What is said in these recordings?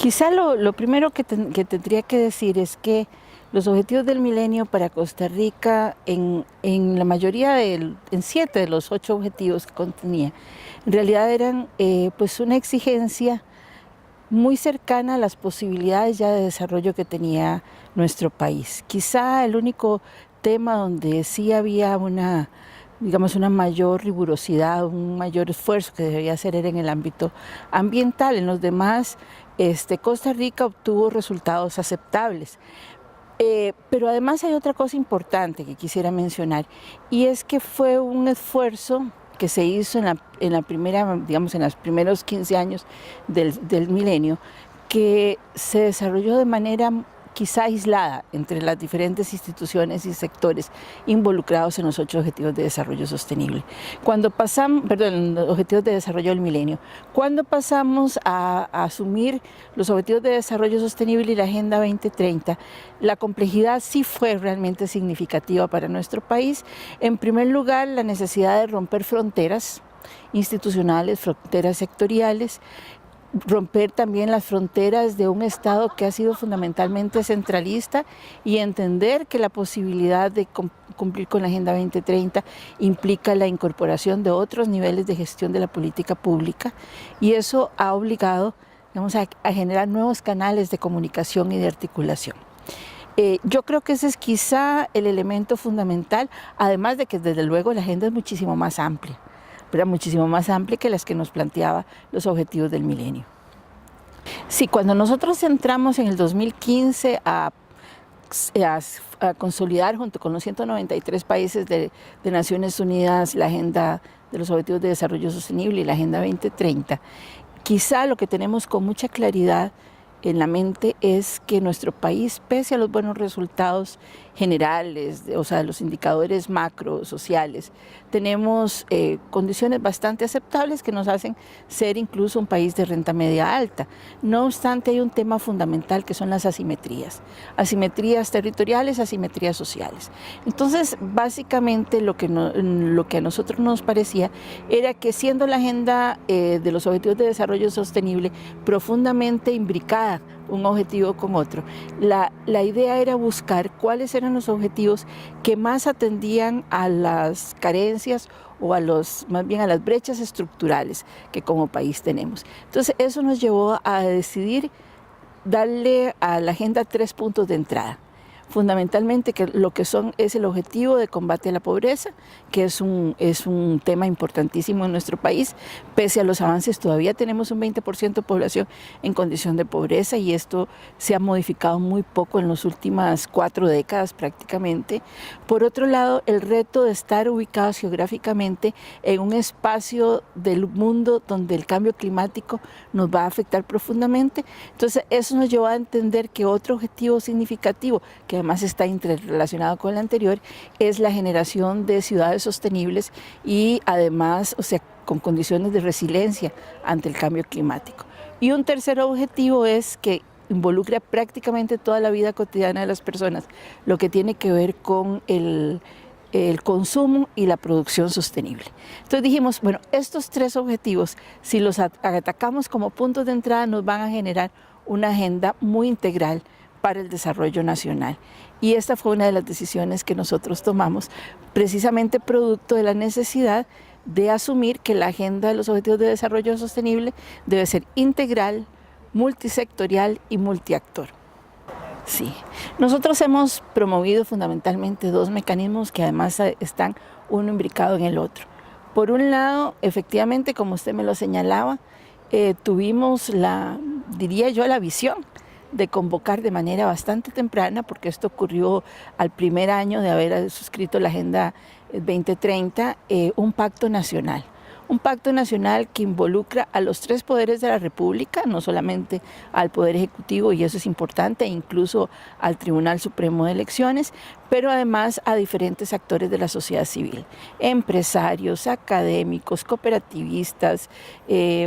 Quizá lo primero que tendría que decir es que los objetivos del milenio para Costa Rica, en la mayoría, en 7 de los 8 objetivos que contenía, en realidad eran pues una exigencia muy cercana a las posibilidades ya de desarrollo que tenía nuestro país. Quizá el único tema donde sí había una mayor rigurosidad, un mayor esfuerzo que debía hacer era en el ámbito ambiental. En los demás, Costa Rica obtuvo resultados aceptables. Pero además hay otra cosa importante que quisiera mencionar, y es que fue un esfuerzo que se hizo en los primeros 15 años del milenio, que se desarrolló de manera quizá aislada entre las diferentes instituciones y sectores involucrados en los 8 Objetivos de Desarrollo Sostenible. Los Objetivos de Desarrollo del Milenio. Cuando pasamos a asumir los Objetivos de Desarrollo Sostenible y la Agenda 2030, la complejidad sí fue realmente significativa para nuestro país. En primer lugar, la necesidad de romper fronteras institucionales, fronteras sectoriales, romper también las fronteras de un Estado que ha sido fundamentalmente centralista y entender que la posibilidad de cumplir con la Agenda 2030 implica la incorporación de otros niveles de gestión de la política pública, y eso ha obligado, a generar nuevos canales de comunicación y de articulación. Yo creo que ese es quizá el elemento fundamental, además de que desde luego la agenda es muchísimo más amplia, pero muchísimo más amplia que las que nos planteaba los objetivos del milenio. Sí, cuando nosotros entramos en el 2015 a consolidar junto con los 193 países de Naciones Unidas la Agenda de los Objetivos de Desarrollo Sostenible y la Agenda 2030, quizá lo que tenemos con mucha claridad en la mente es que nuestro país, pese a los buenos resultados generales, o sea, los indicadores macro, sociales, tenemos condiciones bastante aceptables que nos hacen ser incluso un país de renta media alta. No obstante, hay un tema fundamental que son las asimetrías territoriales, asimetrías sociales. Entonces, básicamente lo que a nosotros nos parecía era que, siendo la agenda de los Objetivos de Desarrollo Sostenible profundamente imbricada un objetivo con otro, la idea era buscar cuáles eran los objetivos que más atendían a las carencias o más bien a las brechas estructurales que como país tenemos. Entonces eso nos llevó a decidir darle a la agenda 3 puntos de entrada. Fundamentalmente, que lo que es el objetivo de combate a la pobreza, que es un tema importantísimo en nuestro país. Pese a los avances, todavía tenemos un 20% de población en condición de pobreza, y esto se ha modificado muy poco en las últimas 4 décadas prácticamente. Por otro lado, el reto de estar ubicados geográficamente en un espacio del mundo donde el cambio climático nos va a afectar profundamente. Entonces eso nos llevó a entender que otro objetivo significativo, que además está interrelacionado con el anterior, es la generación de ciudades sostenibles y además, con condiciones de resiliencia ante el cambio climático. Y un tercer objetivo es que involucra prácticamente toda la vida cotidiana de las personas, lo que tiene que ver con el consumo y la producción sostenible. Entonces dijimos, bueno, estos 3 objetivos, si los atacamos como puntos de entrada, nos van a generar una agenda muy integral para el desarrollo nacional. Y esta fue una de las decisiones que nosotros tomamos, precisamente producto de la necesidad de asumir que la agenda de los Objetivos de Desarrollo Sostenible debe ser integral, multisectorial y multiactor. Sí, nosotros hemos promovido fundamentalmente 2 mecanismos que además están uno imbricado en el otro. Por un lado, efectivamente, como usted me lo señalaba, tuvimos la visión de convocar de manera bastante temprana, porque esto ocurrió al primer año de haber suscrito la Agenda 2030, un pacto nacional. Un pacto nacional que involucra a los 3 poderes de la República, no solamente al Poder Ejecutivo, y eso es importante, incluso al Tribunal Supremo de Elecciones, pero además a diferentes actores de la sociedad civil, empresarios, académicos, cooperativistas,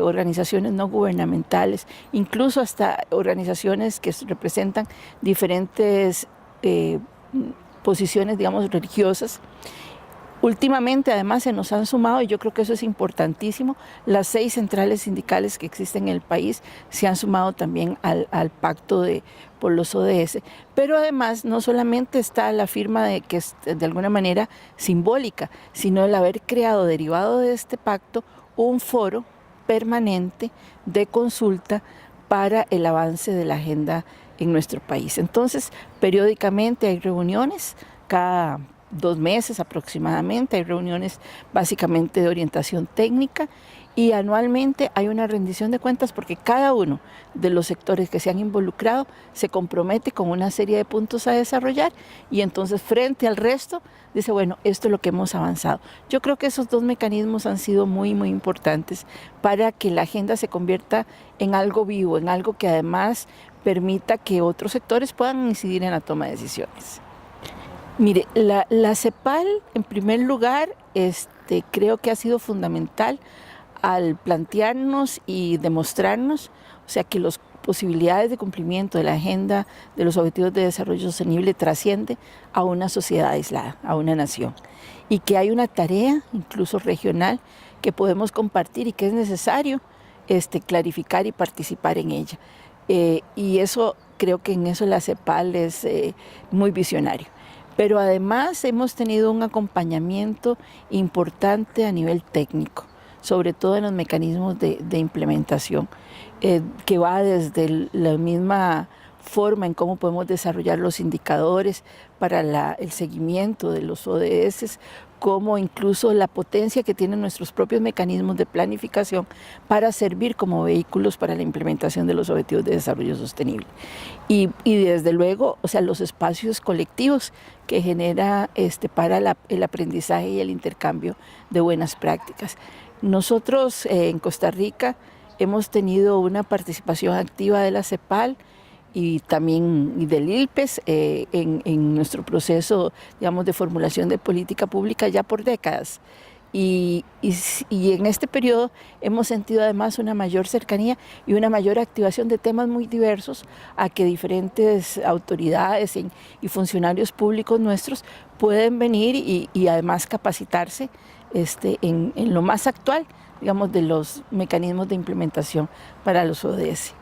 organizaciones no gubernamentales, incluso hasta organizaciones que representan diferentes posiciones, religiosas. Últimamente, además, se nos han sumado, y yo creo que eso es importantísimo, las 6 centrales sindicales que existen en el país se han sumado también al pacto por los ODS. Pero además, no solamente está la firma que es de alguna manera simbólica, sino el haber creado, derivado de este pacto, un foro permanente de consulta para el avance de la agenda en nuestro país. Entonces, periódicamente hay reuniones, cada 2 meses aproximadamente, hay reuniones básicamente de orientación técnica y anualmente hay una rendición de cuentas porque cada uno de los sectores que se han involucrado se compromete con una serie de puntos a desarrollar y entonces frente al resto dice, bueno, esto es lo que hemos avanzado. Yo creo que esos 2 mecanismos han sido muy, muy importantes para que la agenda se convierta en algo vivo, en algo que además permita que otros sectores puedan incidir en la toma de decisiones. Mire, la CEPAL, en primer lugar, creo que ha sido fundamental al plantearnos y demostrarnos, o sea, que las posibilidades de cumplimiento de la agenda de los Objetivos de Desarrollo Sostenible trasciende a una sociedad aislada, a una nación, y que hay una tarea, incluso regional, que podemos compartir y que es necesario clarificar y participar en ella. Y eso, creo que en eso la CEPAL es muy visionario. Pero además hemos tenido un acompañamiento importante a nivel técnico, sobre todo en los mecanismos de implementación, que va desde la misma forma en cómo podemos desarrollar los indicadores para el seguimiento de los ODS, como incluso la potencia que tienen nuestros propios mecanismos de planificación para servir como vehículos para la implementación de los Objetivos de Desarrollo Sostenible. Y desde luego, o sea, los espacios colectivos que genera para el aprendizaje y el intercambio de buenas prácticas. Nosotros en Costa Rica hemos tenido una participación activa de la CEPAL y también del ILPES en nuestro proceso, digamos, de formulación de política pública ya por décadas. Y en este periodo hemos sentido además una mayor cercanía y una mayor activación de temas muy diversos a que diferentes autoridades y funcionarios públicos nuestros pueden venir y además capacitarse en lo más actual, digamos, de los mecanismos de implementación para los ODS.